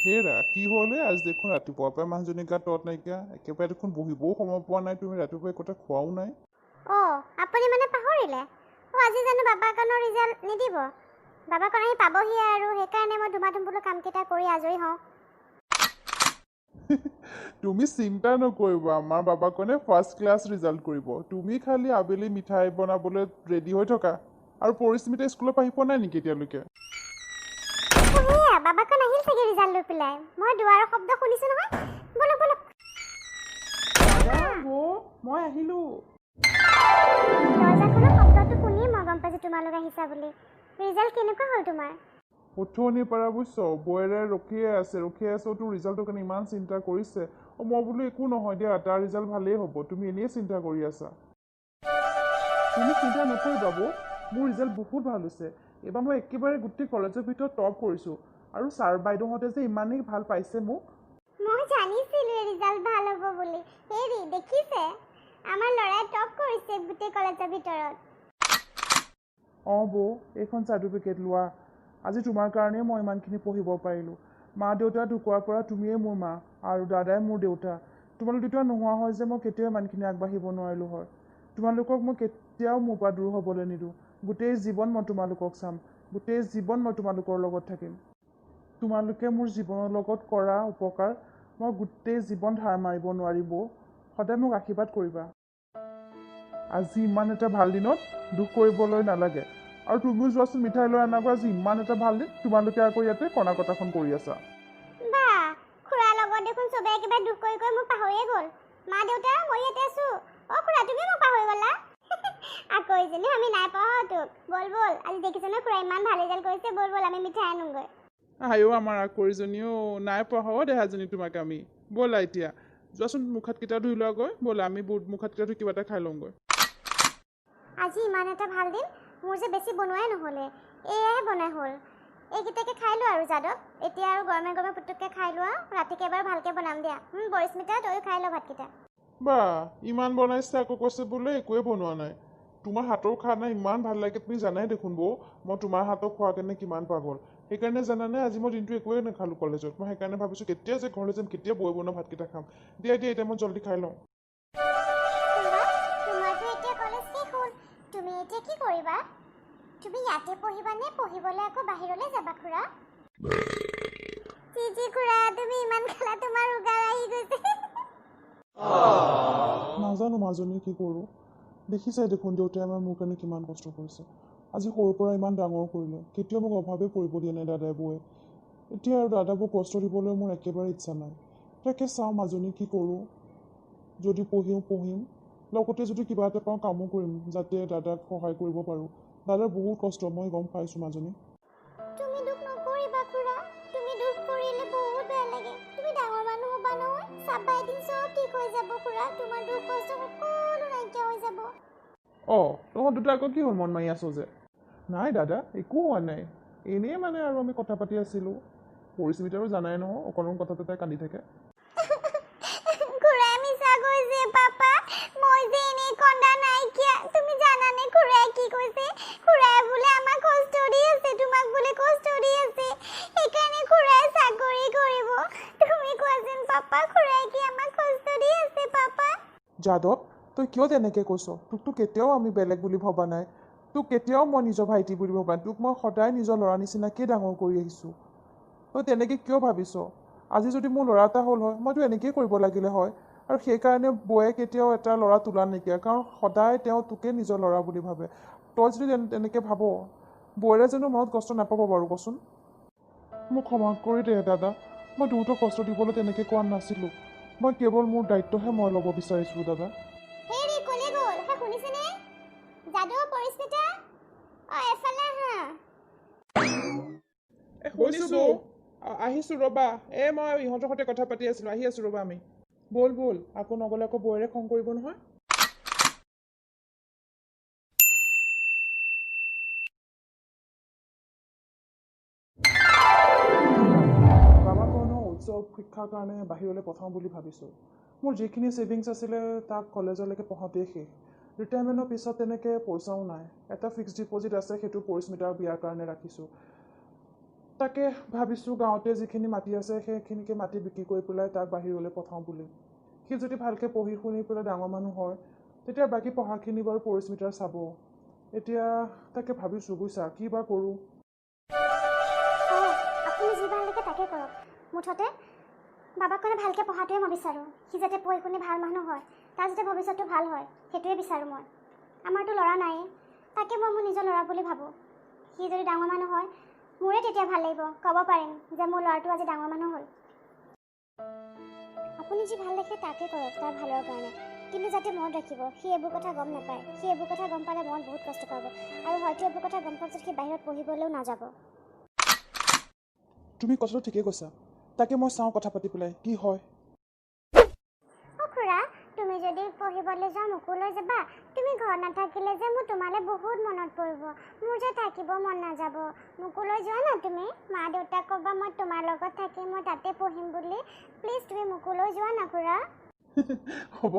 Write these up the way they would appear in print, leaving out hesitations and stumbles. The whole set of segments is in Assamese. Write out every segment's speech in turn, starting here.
হেৰা কি হ'লে আজি দেখোন ৰাতিপুৱাৰ পৰা মানুহজনী গাত তত নাইকিয়া একেবাৰে দেখোন বহিবও সময় পোৱা নাই তুমি ৰাতিপুৱা একোটা খোৱাও নাই আপুনি মানে পাহৰিলে আজি জানো বাবাকনৰ ৰিজাল্ট নিদিব বাবাকন আহি পাবহি আৰু সেইকাৰণে মই ধুমাধুম কামকেইটা কৰি আজৰি হওঁ তুমি চিন্তা নকৰিবা আমাৰ বাবাকনে ফাৰ্ষ্ট ক্লাছ ৰিজাল্ট কৰিব তুমি খালি আবেলি মিঠাই বনাবলৈ ৰেডি হৈ থকা আৰু পৰিস্মিতা স্কুলৰ পৰা আহি পোৱা নাই নেকি এতিয়ালৈকে বাবাকন আহিল চাগে ৰিজাল্ট লৈ পেলাই মই দুৱাৰৰ শব্দ শুনিছো নহয় বলক বলক মই আহিলো দৰজাখনৰ শব্দটো শুনি মই গম পাইছো তোমালোক আহিছা বুলি ৰিজাল্ট কেনেকুৱা হ'ল তোমাৰ উঠনি পৰা বুজিছ বৌৰে ৰখিয়ে আছে তোৰ ৰিজাল্টৰ কাৰণে ইমান চিন্তা কৰিছে মই বোলো একো নহয় দিয়া তাৰ ৰিজাল্ট ভালেই হ'ব তুমি এনেই চিন্তা কৰি আছা তুমি চিন্তা নকৰিবা বৌ মোৰ ৰিজাল্ট বহুত ভাল হৈছে এইবাৰ মই একেবাৰে গোটেই কলেজৰ ভিতৰত টপ কৰিছোঁ আৰু ছাৰ বাইদেউহঁতে যে ইমানেই ভাল পাইছে মোক মই জানিছিলো ৰিজাল্ট ভাল হ'ব বুলি হেৰি দেখিছে আমাৰ ল'ৰাই টপ কৰিছে গোটেই কলেজৰ ভিতৰত বৌ এইখন চাৰ্টিফিকেট লোৱা আজি তোমাৰ কাৰণেই মই ইমানখিনি পঢ়িব পাৰিলোঁ মা দেউতা ঢুকোৱাৰ পৰা তুমিয়ে মোৰ মা আৰু দাদাই মোৰ দেউতা তোমালোক দুটা নোহোৱা হয় যে মই কেতিয়াও ইমানখিনি আগবাঢ়িব নোৱাৰিলোঁ হয় তোমালোকক মই কেতিয়াও মোৰ পৰা দূৰ হ'বলৈ নিদিওঁ গোটেই জীৱন মই তোমালোকক চাম গোটেই জীৱন মই তোমালোকৰ লগত থাকিম তোমালোকে মোৰ জীৱনৰ লগত কৰা উপকাৰ মই গোটেই জীৱন ধাৰ মাৰিব নোৱাৰিব সদায় মোক আশীৰ্বাদ কৰিবা আজি ইমান এটা ভাল দিনত দুখ কৰিবলৈ নালাগে আৰু তুমিও যোৱাচোন মিঠাই লৈ আনাগৈ আজি ইমান এটা ভাল দিন তোমালোকে আকৌ ইয়াতে কণা কটাখন কৰি আছা খুৰাৰ লগত দেখোন চবে একেবাৰে দুখ কৰি মোক পাহৰিয়ে গ'ল মা দেউতা মই ইয়াতে আছো খুৰা তুমি মোক পাহৰি গ'লা আকৌ ইজনী আমি নাই পাহৰা তোক বল বল আজি দেখিছ ন খুৰা ইমান ভাল ৰিজাল্ট কৰিছে বল বল আমি মিঠাই আনোগৈ আমাৰ আকৰিজনীও নাই পোৱা দেহাজনী তোমাক আমি ব'লা এতিয়া যোৱাচোন মুখহাতকেইটা ধুই লোৱাগৈ ব'লা আমি মুখহাতকেইটা ধুই কিবা এটা খাই লওঁগৈ আজি ইমান এটা ভাল দিন মোৰ যে বেছি বনোৱাই নহ'লে এয়াহে বনাই হ'ল এইকেইটাকে খাই লোৱা আৰু যাদৱ এতিয়া আৰু গৰমে গৰমে পুতুককৈ খাই লোৱা ৰাতিকে এবাৰ ভালকৈ বনাম দিয়া পৰিস্মিতা তয়ো খাই লোৱা ভাতকেইটা বা ইমান বনাইছে আকৌ কৈছে বোলে একোৱে বনোৱা নাই তোমাৰ হাতৰ খানা ইমান ভাল লাগে তুমি জানাই দেখোন বৌ মই তোমাৰ হাতক খোৱাৰ কাৰণে কিমান পাগল সেইকাৰণে জানানে আজি মই দিনটো একোৱে নাখালোঁ কলেজত মই সেইকাৰণে ভাবিছোঁ কেতিয়া যে ঘৰলৈ যাম কেতিয়া বৌ বনোৱা ভাতকেইটা খাম দিয়া এতিয়া মই জল্দি খাই লওঁ তুমি এতিয়া কি কৰিবা তুমি ইয়াতে পঢ়িবা নে পঢ়িবলৈ আকৌ বাহিৰলৈ যাবা খুৰা খুৰা তুমি ইমান খালা তোমাৰ উগাৰ আহি গৈছে নাজানো মাজনী কি কৰোঁ দেখিছাই দেখোন দেউতাই আমাৰ মোৰ কাৰণে কিমান কষ্ট কৰিছে আজি সৰুৰ পৰা ইমান ডাঙৰ কৰিলে কেতিয়াও মোক অভাৱে পৰিব দিয়া নাই দাদাই বৌয়ে এতিয়া আৰু দাদাবোৰ কষ্ট দিবলৈ মোৰ একেবাৰে ইচ্ছা নাই তাকে চাওঁ মাজনী কি কৰোঁ যদি পঢ়িম লগতে যদি কিবা এটা পাওঁ কামো কৰিম যাতে দাদাক সহায় কৰিব পাৰোঁ দাদাৰ বহুত কষ্ট মই গম পাইছোঁ মাজনী তুমি দুখ নকৰিবা খুৰা তুমি দুখ কৰিলে বহুত বেয়া লাগে তুমি ডাঙৰ মানুহ হ'বা নহয় চাবা এদিন চব ঠিক হৈ যাব খুৰা তোমাৰ দুখ কষ্ট সকলো নাইকিয়া হৈ যাব তহঁত দুটা আকৌ কি হ'ল মন মাৰি আছো যে নাই দাদা একো হোৱা নাই এনেই মানে আৰু আমি কথা পাতি আছিলোঁ পৰিস্মিতাৰো জানাই নহয় অকণমান কথাতে তাই কান্দি থাকে খুৰাই মিছা কৈছে পাপা মই যে এনেই কন্দা নাইকিয়া তুমি জানানে খুৰাই কি কৈছে খুৰাই বোলে আমাক কষ্ট দি আছে তোমাক বোলে কষ্ট দি আছে সেইকাৰণে খুৰাই চাকৰি কৰিব তুমি কোৱাচোন পাপা খুৰাই কি আমাক কষ্ট দি আছে পাপা যাদৱ তই কিয় তেনেকৈ কৈছ তোকতো কেতিয়াও আমি বেলেগ বুলি ভবা নাই তোক কেতিয়াও মই নিজৰ ভাইটি বুলি ভবা নাই তোক মই সদায় নিজৰ ল'ৰা নিচিনাকৈ ডাঙৰ কৰি আহিছোঁ তই তেনেকৈ কিয় ভাবিছ আজি যদি মোৰ ল'ৰা এটা হ'ল হয় মইতো এনেকৈয়ে কৰিব লাগিলে হয় আৰু সেইকাৰণে বৌয়ে কেতিয়াও এটা ল'ৰা তোলা নাইকিয়া কাৰণ সদায় তেওঁ তোকে নিজৰ ল'ৰা বুলি ভাবে তই যদি তেনেকৈ ভাব বৌৰে জানো মনত কষ্ট নাপাব বাৰু কচোন মোক ক্ষমা কৰি দে দাদা মই তোৰতো কষ্ট দিবলৈ তেনেকৈ কোৱা নাছিলোঁ মই কেৱল মোৰ দায়িত্বহে মই ল'ব বিচাৰিছোঁ দাদা হেৰি কোনে গ'ল হে শুনিছেনে যাদৱ পৰিস্মিতা এফালে আহা শুনিছোঁ আহিছোঁ ৰ'বা মই ইহঁতৰ সৈতে কথা পাতি আছিলোঁ আহি আছোঁ ৰ'বা আমি ব'ল আকৌ নগ'লে আকৌ বৌৰে খং কৰিব নহয় বাবাকৰণৰ উচ্চ শিক্ষাৰ কাৰণে বাহিৰলৈ পঠাওঁ বুলি ভাবিছোঁ মোৰ যিখিনি ছেভিংছ আছিলে তাক কলেজলৈকে পঢ়াওঁতেই শেষ ৰিটায়াৰমেণ্টৰ পিছত তেনেকৈ পইচাও নাই এটা ফিক্সড ডিপ'জিট আছে সেইটো পৰিস্মিতাৰ বিয়াৰ কাৰণে ৰাখিছোঁ তাকে ভাবিছোঁ গাঁৱতে যিখিনি মাটি আছে সেইখিনিকে মাটি বিক্ৰী কৰি পেলাই তাক বাহিৰলৈ পঠাওঁ বুলি। সি যদি ভালকৈ পঢ়ি শুনি পেলাই ডাঙৰ মানুহ হয় তেতিয়া বাকী পঢ়াখিনি বাৰু পৰিস্মিতাৰ চাব। এতিয়া তাকে ভাবিছোঁ বুজিছা, কি বা কৰোঁ। আপুনি যি ভাল লাগে তাকে কৰক। মুঠতে বাবাক মানে ভালকৈ পঢ়াটোৱে মই বিচাৰোঁ। সি যাতে পঢ়ি শুনি ভাল মানুহ হয়, তাৰ যাতে ভৱিষ্যতটো ভাল হয়, সেইটোৱে বিচাৰোঁ মই। আমাৰতো ল'ৰা নায়েই, তাকে মই মোৰ নিজৰ ল'ৰা বুলি ভাবোঁ। সি যদি ডাঙৰ মানুহ হয় মোৰে তেতিয়া ভাল লাগিব, ক'ব পাৰিম যে মোৰ ল'ৰাটো আজি ডাঙৰ মানুহ হ'ল। আপুনি যি ভাল দেখে তাকে কৰক তাৰ ভালৰ কাৰণে, কিন্তু যাতে মনত ৰাখিব সি এইবোৰ কথা গম নাপায়। সি এইবোৰ কথা গম পালে মনত বহুত কষ্ট পাব, আৰু হয়তো এইবোৰ কথা গম পোৱাৰ পিছত সি বাহিৰত পঢ়িবলৈও নাযাব। তুমি কথাটো ঠিকেই কৈছা, তাকে মই চাওঁ কথা পাতি পেলাই কি হয়। খুৰা, তুমি যদি পঢ়িবলৈ যোৱা মোকো লৈ যাবা। তুমি ঘৰত নাথাকিলে যে মোৰ তোমালৈ বহুত মনত পৰিব, মোৰ যে থাকিব মন নাযাব। মোকো লৈ যোৱা না তুমি। মা দেউতাক ক'বা মই তোমাৰ লগত থাকিম, মই তাতে পঢ়িম বুলি। প্লিজ তুমি মোকো লৈ যোৱা না খুৰা।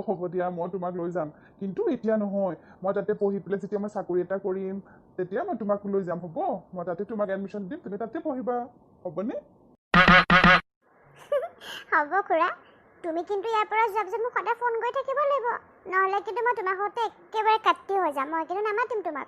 হ'ব দিয়া, মই তোমাক লৈ যাম, কিন্তু এতিয়া নহয়। মই তাতে পঢ়ি পেলাই যেতিয়া মই চাকৰি এটা কৰিম তেতিয়া মই তোমাক লৈ যাম, হ'ব? মই তাতে তোমাক এডমিশ্যন দিম, তুমি তাতে পঢ়িবা, হ'বনে? হ'ব খুৰা, তুমি কিন্তু ইয়াৰ পৰা যোৱাৰ পিছত মোক সদায় ফোন কৰি থাকিব লাগিব, নহ'লে কিন্তু মই তোমাৰ সৈতে একেবাৰে কাটি হৈ যাম। মই কিন্তু নামাতিম তোমাক।